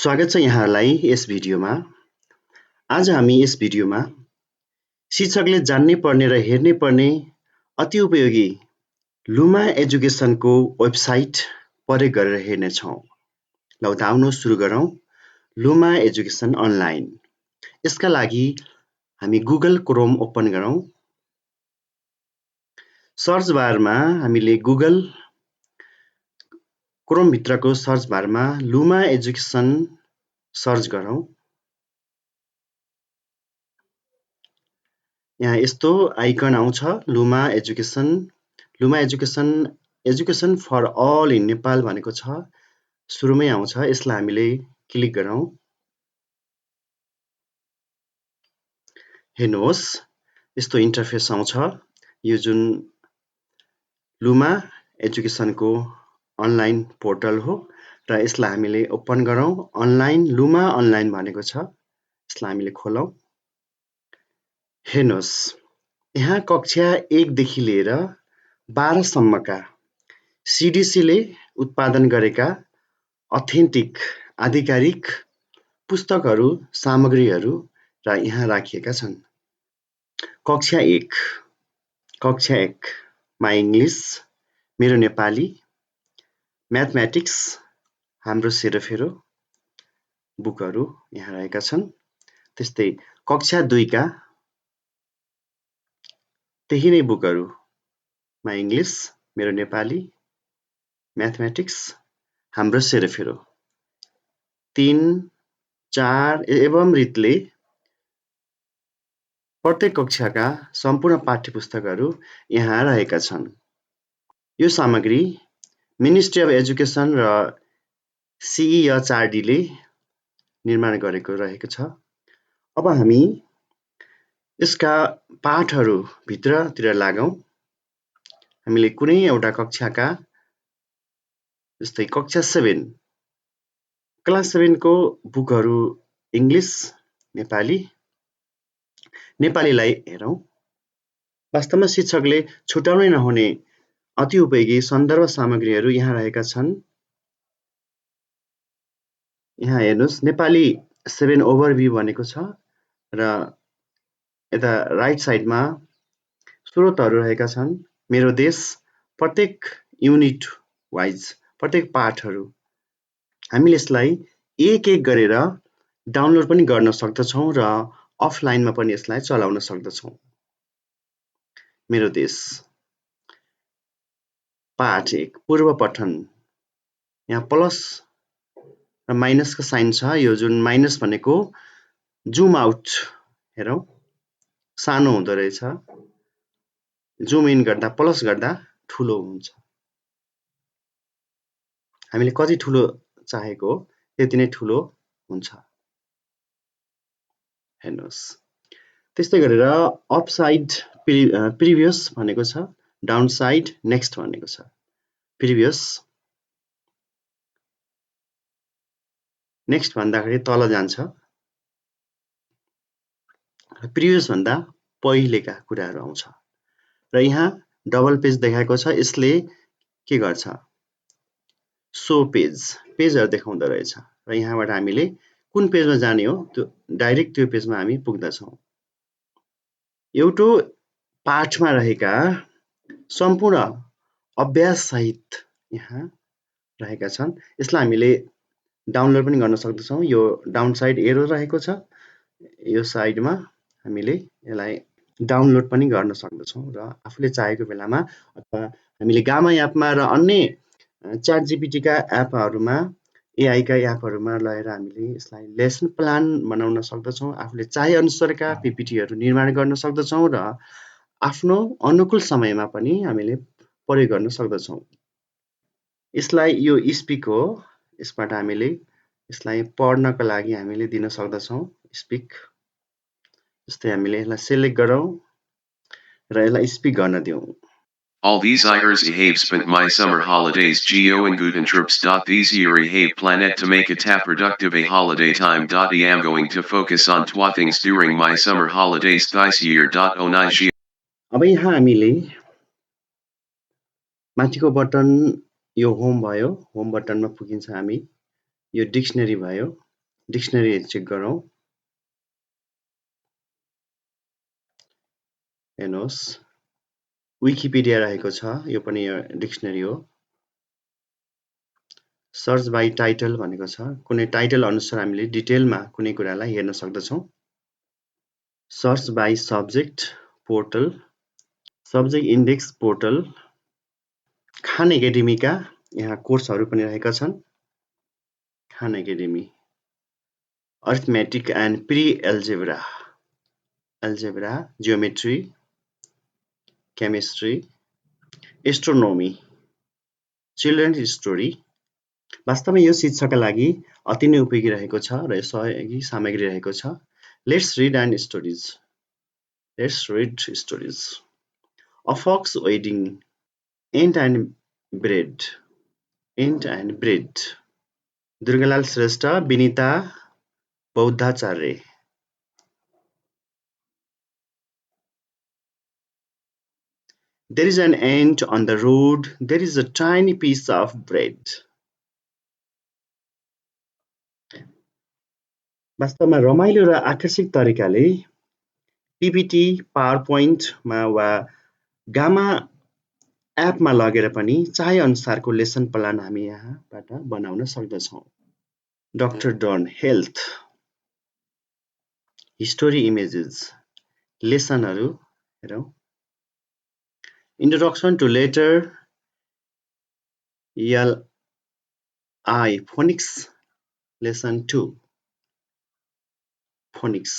स्वागत छ यहाँहरूलाई यस भिडियोमा। आज हामी यस भिडियोमा शिक्षकले जान्नै पर्ने र हेर्नै पर्ने अति उपयोगी लुमा एजुकेसनको वेबसाइट प्रयोग गरेर हेर्नेछौँ। ल त आउनुहोस् सुरु गरौँ। Luma education online. यसका लागि हामी गुगल क्रोम ओपन गरौँ। सर्च बारमा हामीले गुगल क्रोम भित्रको सर्च बारमा लुमा एजुकेसन सर्च गरौँ। यहाँ यस्तो आइकन आउँछ Luma education for all in Nepal भनेको छ। सुरुमै आउँछ, यसलाई हामीले क्लिक गरौँ। हेर्नुहोस् यस्तो इन्टरफेस आउँछ। यो जुन लुमा एजुकेसनको अनलाइन पोर्टल हो र यसलाई हामीले ओपन गरौँ। लुमा अनलाइन भनेको छ, यसलाई हामीले खोलौँ। हेर्नुहोस् यहाँ कक्षा 1 देखि लिएर 12 सम्मका CDC ले उत्पादन गरेका अथेन्टिक आधिकारिक पुस्तकहरू सामग्रीहरू र यहाँ राखिएका छन्। कक्षा 1 मा इङ्ग्लिस, मेरो नेपाली, म्याथमेटिक्स, हाम्रो सेरोफेरो बुकहरू यहाँ रहेका छन्। त्यस्तै कक्षा 2 का त्यही नै बुकहरू मा इङ्ग्लिस, मेरो नेपाली, म्याथमेटिक्स, हाम्रो सेरोफेरो 3, 4 एवं रीतले प्रत्येक कक्षाका सम्पूर्ण पाठ्यपुस्तकहरू यहाँ रहेका छन्। यो सामग्री मिनिस्ट्री अफ एजुकेसन र CEHRD ले निर्माण गरेको रहेको छ। अब हामी यसका पाठहरू भित्रतिर लागौँ। हामीले कुनै एउटा कक्षाका जस्तै कक्षा 7 क्लास 7 को बुकहरू इङ्ग्लिस, नेपालीलाई हेरौँ। वास्तवमा शिक्षकले छुटाउनै नहुने अति उपयोगी सन्दर्भ सामग्रीहरू यहाँ रहेका छन्। यहाँ हेर्नुहोस् नेपाली 7 ओभरभ्यू भनेको छ र यता राइट साइडमा स्रोतहरू रहेका छन्। मेरो देश प्रत्येक युनिट वाइज प्रत्येक पाठहरू हामीले यसलाई एक गरेर डाउनलोड पनि गर्न सक्दछौँ र अफलाइनमा पनि यसलाई चलाउन सक्दछौँ। मेरो देश पाठ 1 पूर्व पठन। यहाँ प्लस र माइनसको साइन छ। यो जुन माइनस भनेको जुम आउट हेरौँ, सानो हुँदो रहेछ। जुम इन गर्दा प्लस गर्दा ठुलो हुन्छ। हामीले कति ठुलो चाहेको हो त्यति नै ठुलो हुन्छ। हेर्नुहोस् त्यस्तै गरेर अप साइड प्रिभियस भनेको छ, डाउन साइड नेक्स्ट भनेको छ। प्रिभियस नेक्स्ट भन्दाखेरि तल जान्छ, प्रिभियस भन्दा पहिलेका कुराहरू आउँछ। र यहाँ डबल पेज देखाएको छ। यसले के गर्छ? सो पेजहरू देखाउँदो रहेछ र यहाँबाट हामीले कुन पेजमा जाने हो त्यो डाइरेक्ट त्यो पेजमा हामी पुग्दछौँ। एउटो पाठमा रहेका सम्पूर्ण अभ्यास सहित यहाँ रहेका छन्। यसलाई हामीले डाउनलोड पनि गर्न सक्दछौँ। यो डाउन साइड एरो रहेको छ। यो साइडमा हामीले यसलाई डाउनलोड पनि गर्न सक्दछौँ र आफूले चाहेको बेलामा अथवा हामीले गामा एपमा र अन्य च्याट जीपीटीका एपहरूमा एआईका एपहरूमा लगेर हामीले यसलाई लेसन प्लान बनाउन सक्दछौँ। आफूले चाहे अनुसारका पीपीटीहरू निर्माण गर्न सक्दछौँ र आफ्नो अनुकूल समयमा पनि हामीले प्रयोग गर्न सक्दछौँ। यसलाई यो स्पिक हो। यसबाट हामीले यसलाई पढ्नको लागि हामीले दिन सक्दछौँ स्पिक। जस्तै हामीले यसलाई सेलेक्ट गरौँ र यसलाई स्पिक गर्न दिउँ। All these years I have spent my summer holidays geo and guten trips. These year I have planned to make it a productive a holiday time. I am going to focus on two things during my summer holidays this year. Onai अब यहाँ हामीले माथिको button यो home भयो। Home बटनमा पुगिन्छ हामी। यो डिक्सनरी भयो। डिक्सनरी चेक गरौँ। हेर्नुहोस् विकिपीडिया रहेको छ, यो पनि डिक्सनरी हो। सर्च बाई टाइटल भनेको छ, कुनै टाइटल अनुसार हामीले डिटेलमा कुनै कुरालाई हेर्न सक्दछौँ। Search by subject portal, subject index portal. Khan एकाडेमीका यहाँ कोर्सहरू पनि रहेका छन्। Khan academy arithmetic and pre algebra, algebra, geometry, chemistry, astronomy, children's story. वास्तवमा यो शिक्षाका लागि अति नै उपयोगी रहेको छ र सहयोगी सामग्री रहेको छ। Let's read and stories, let's read stories. A fox wedding, and and bread, and and bread. Durgalal Shrestha, Vinita Bauddhacharya. There is an ant on the road, there is a tiny piece of bread. वास्तवमा रमाइलो र आकर्षक तरिकाले पिपिटी, पावरपोइन्टमा वा gamma एपमा लगेर पनि चाहे अनुसारको लेसन प्लान हामी यहाँबाट बनाउन सक्दछौँ। Doctor Don health, history images, लेसनहरू हेरौँ। Introduction to letter LI, phonics, lesson 2. Phonics.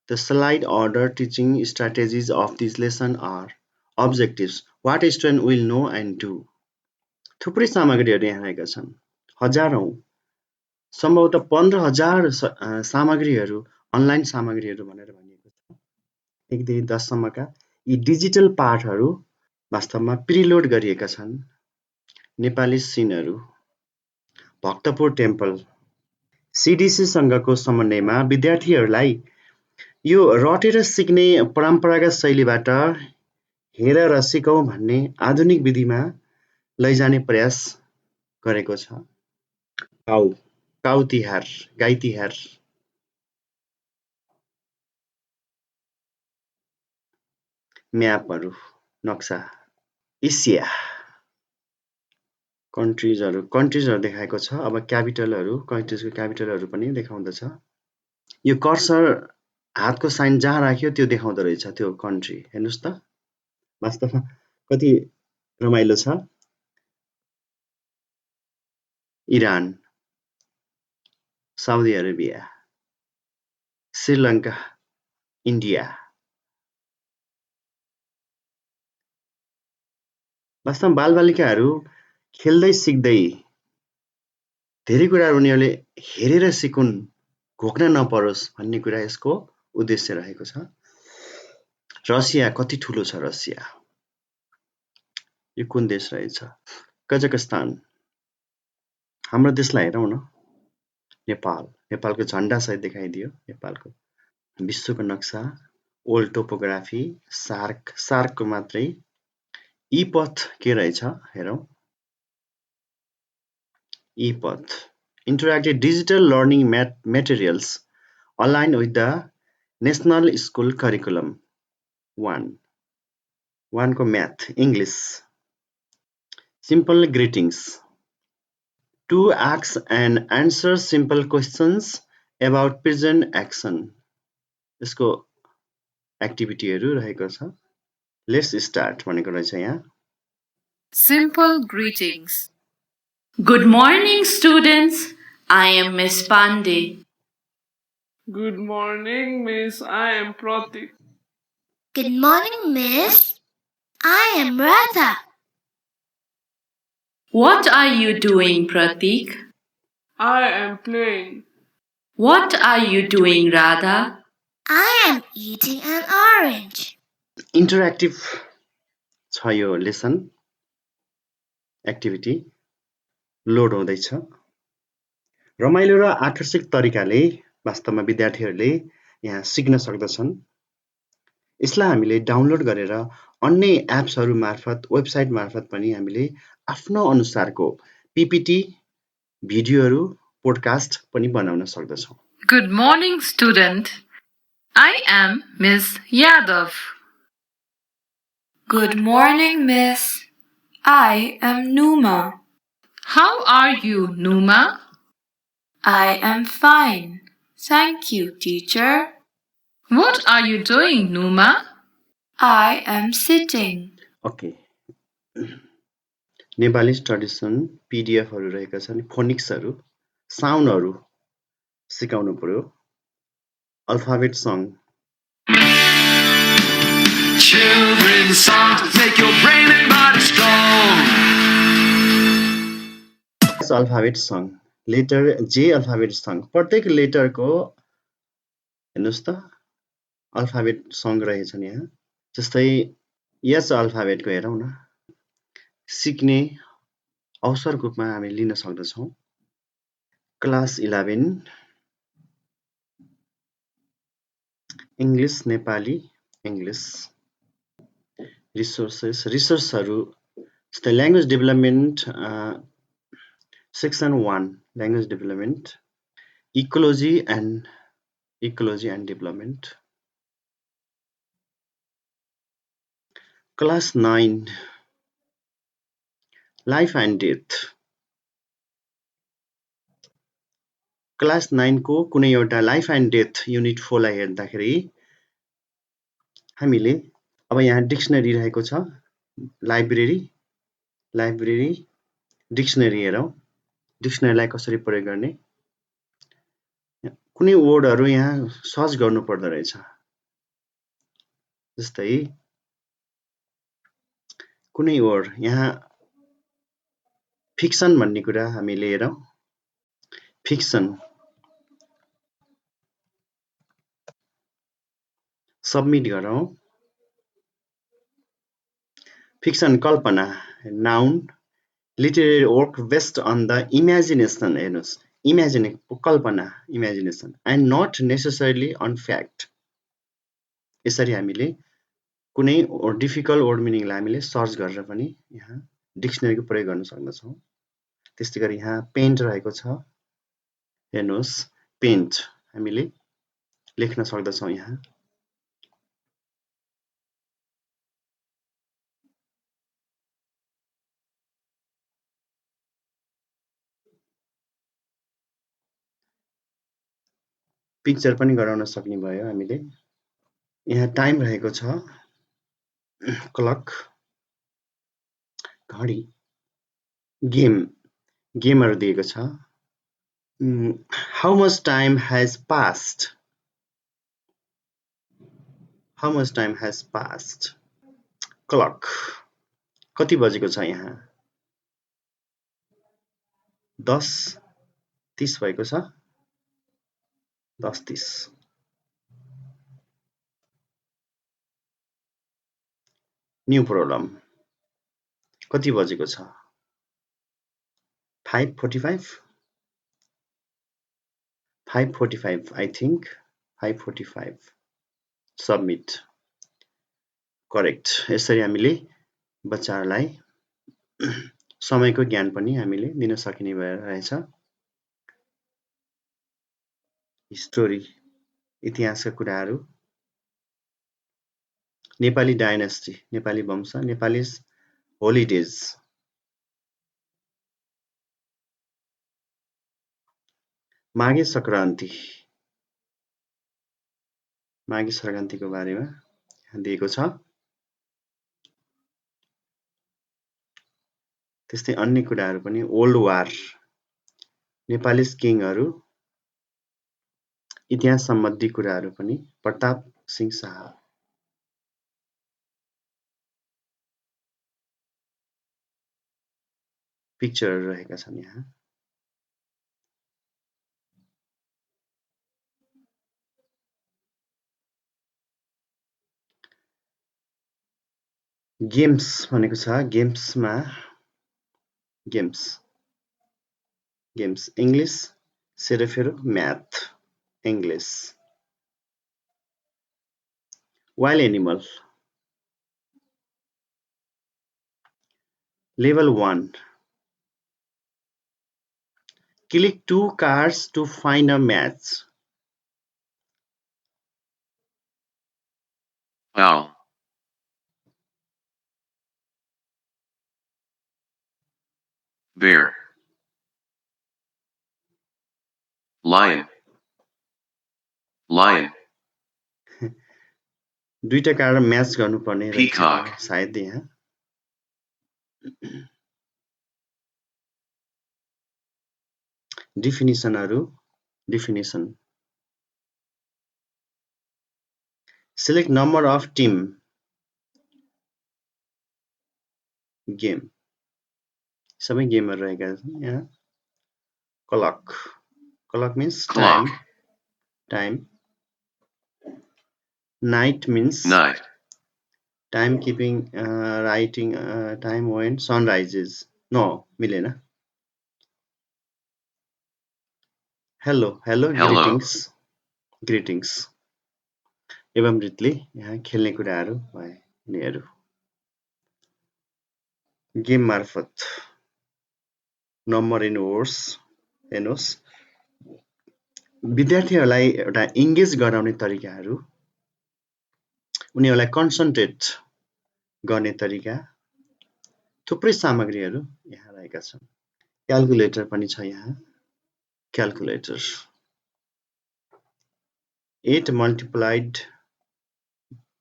The slide order teaching strategies of this lesson are objectives. What a student will know and do. थुप्रै सामग्रीहरू यहाँ रहेका छन्। हजारौं, सम्भवतः 15,000 सामग्रीहरू, अनलाइन सामग्रीहरू भनेर भनिएको छ। 1 देखि 10 सम्मका यी डिजिटल पाठहरू वास्तवमा प्रिलोड गरिएका छन्। नेपाली सिनहरू, भक्तपुर टेम्पल, सीडीसी सँगको समन्वयमा विद्यार्थीहरूलाई यो रटेर सिक्ने परम्परागत शैलीबाट हेर र सिकौँ भन्ने आधुनिक विधिमा लैजाने प्रयास गरेको छ। काउ तिहार, गाई तिहार। म्यापहरू, नक्सा, एसिया, कन्ट्रिजहरू देखाएको छ। अब क्यापिटलहरू, कन्ट्रिजको क्यापिटलहरू पनि देखाउँदछ। यो कर्सर हातको साइन जहाँ राख्यो त्यो देखाउँदो रहेछ त्यो कन्ट्री। हेर्नुहोस् त, वास्तवमा कति रमाइलो छ। Iran, Saudi Arabia, Sri Lanka, India. वास्तवमा बालबालिकाहरू खेल्दै सिक्दै धेरै कुराहरू उनीहरूले हेरेर सिकुन्, घोक्न नपरोस् भन्ने कुरा यसको उद्देश्य रहेको छ। रसिया, कति ठुलो छ रसिया। यो कुन देश रहेछ? कजाकस्तान। हाम्रो देशलाई हेरौँ न, नेपाल। नेपालको झण्डा सहित देखाइदियो नेपालको। विश्वको नक्सा, ओल्ड टोपोग्राफी, सार्कको मात्रै। ई-पथ के रहेछ हेरौँ। ई-पथ, interactive digital learning materials aligned with the National School Curriculum. 1 को math, English. Simple greetings. To ask and answer simple questions about present action. यसको एक्टिभिटीहरू रहेको छ। Let's start भनेको रहेछ यहाँ। Simple greetings. Good morning, students. I am Miss Pandey. Good morning, Miss. I am Pratik. Good morning, Miss. I am Radha. What are you doing, Pratik? I am playing. What are you doing, Radha? I am eating an orange. Interactive छ यो lesson, activity load हुँदैछ। रमाइलो र आकर्षक तरिकाले वास्तवमा विद्यार्थीहरूले यहाँ सिक्न सक्दछन्। यसलाई हामीले डाउनलोड गरेर अन्य एप्सहरू मार्फत, वेबसाइट मार्फत पनि हामीले आफ्नो अनुसारको पिपिटी, भिडियोहरू पोडकास्ट पनि बनाउन सक्दछौँ। Good morning, student. I am Miss Yadav. Good morning, Miss. I am Numa. How are you, Numa? I am fine. Thank you, teacher. What are you doing, Numa? I am sitting. Okay, Nepali स्टडिजन पिडिएफहरू रहेका छन्, फोनिक्सहरू, साउन्डहरू सिकाउनु पर्यो, alphabet song. Children's songs make your brain and body strong. Alphabet song, letter J alphabet song, प्रत्येक लेटरको हेर्नुहोस् त अल्फाबेट सङ रहेछन् यहाँ। जस्तै यस अल्फाबेटको हेरौँ न, सिक्ने अवसरको रूपमा हामी लिन सक्दछौँ। क्लास 11 इङ्ग्लिस नेपाली इङ्ग्लिस रिसोर्सहरू जस्तै language development section 1 language development ecology and development. Class 9 life and death. Class 9 को कुनै एउटा लाइफ एन्ड डेथ युनिट 4 लाई हेर्दाखेरि हामीले अब यहाँ डिक्सनरी रहेको छ, लाइब्रेरी डिक्सनरी हेरौँ। डिक्सनरीलाई कसरी प्रयोग गर्ने, कुनै वर्डहरू यहाँ सर्च गर्नु पर्दो रहेछ। जस्तै कुनै वर्ड यहाँ फिक्सन भन्ने कुरा हामीले हेरौँ, फिक्सन सबमिट गरौँ। फिक्सन कल्पना noun literary work based on the imagination. हेर्नुहोस्, कल्पना imagination and not necessarily on fact. यसरी हामीले कुनै डिफिकल्ट वर्ड मिनिङलाई हामीले सर्च गरेर पनि यहाँ डिक्सनरीको प्रयोग गर्न सक्दछौँ। त्यस्तै गरी यहाँ पेन्ट रहेको छ, हेर्नुहोस् पेन्ट हामीले लेख्न सक्दछौँ। यहाँ पिक्चर पनि गराउन सक्ने भयो हामीले। यहाँ टाइम रहेको छ, क्लक घडी, गेमहरू दिएको छ। How much time has past, clock कति बजेको छ, यहाँ 10:30 भएको छ, 10:30। न्यू प्रब्लम कति बजेको छ, 5:45 आई थिंक 5:45। Submit correct. यसरी हामीले बच्चाहरूलाई समयको ज्ञान पनि हामीले दिन सकिने रहेछ। हिस्टोरी इतिहासका कुराहरू, नेपाली डायनेस्टी नेपाली वंश, नेपाली होलिडेज, माघे संक्रान्तिको बारेमा दिएको छ। त्यस्तै अन्य कुराहरू पनि, ओल्ड वार, नेपाली किङहरू, इतिहास सम्बन्धी कुराहरू पनि, प्रताप सिंह शाह। पिक्चरहरू रहेका छन् यहाँ। गेम्स भनेको छ, गेम्स इङ्ग्लिस, सेरोफेरो, math, English. Wild animal level 1, Click 2 cards to find a match. Owl. Bear. Lion. Lion. दुईटा कार्ड म्याच गर्नुपर्ने रहेछ Peacock. सायद यहाँ definition select number of team game सबै गेमहरु रहेका छन् यहाँ clock means Clock. time night means Night. timekeeping writing time when sun rises no मिलेन hello Hello. greetings एवं रीतिले यहाँ खेल्ने कुराहरु भए यिनीहरु गेम मार्फत नम्बर इन वर्ड्स हेर्नुस् विद्यार्थीहरुलाई एउटा एंगेज गराउने तरिकाहरु उनीहरुलाई कन्सन्ट्रेट गर्ने तरिका थुप्रै सामग्रीहरु यहाँ रहेका छन् क्याल्कुलेटर पनि छ यहाँ calculator 8 multiplied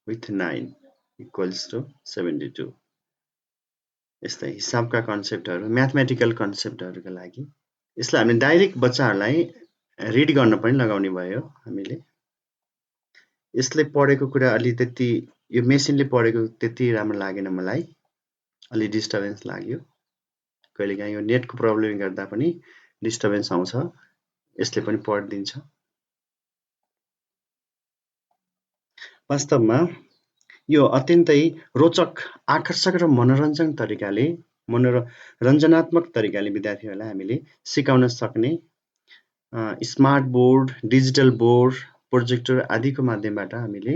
with 9 equals to 72 यस्ता हिसाबका कन्सेप्टहरु म्याथमेटिकल कन्सेप्टहरुका लागि यसलाई हामीले डाइरेक्ट बच्चाहरुलाई रिड गर्न पनि लगाउने भयो हामीले यसले पढेको कुरा अलि त्यति यो मेसिनले पढेको त्यति राम्रो लागेन मलाई अलि डिस्टर्बेन्स लाग्यो कहिलेकाहीँ यो नेटको प्रब्लमले गर्दा पनि डिस्टर्बेन्स आउँछ यसले पनि पढ्दिन्छ वास्तवमा यो अत्यन्तै रोचक आकर्षक र मनोरञ्जनात्मक तरिकाले विद्यार्थीहरुलाई हामीले सिकाउन सक्ने smart board digital board projector आदिको माध्यमबाट हामीले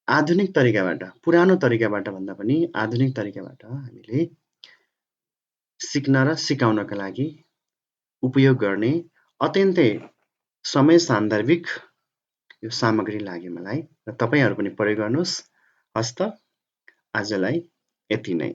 आधुनिक तरिकाबाट पुरानो तरिकाबाट भन्दा पनि आधुनिक तरिकाबाट हामीले सिक्न र सिकाउनका लागि उपयोग गर्ने अत्यन्तै समय सान्दर्भिक यो सामग्री लाग्यो मलाई र तपाईहरु पनि प्रयोग गर्नुस् हस्त आजलाई यति नै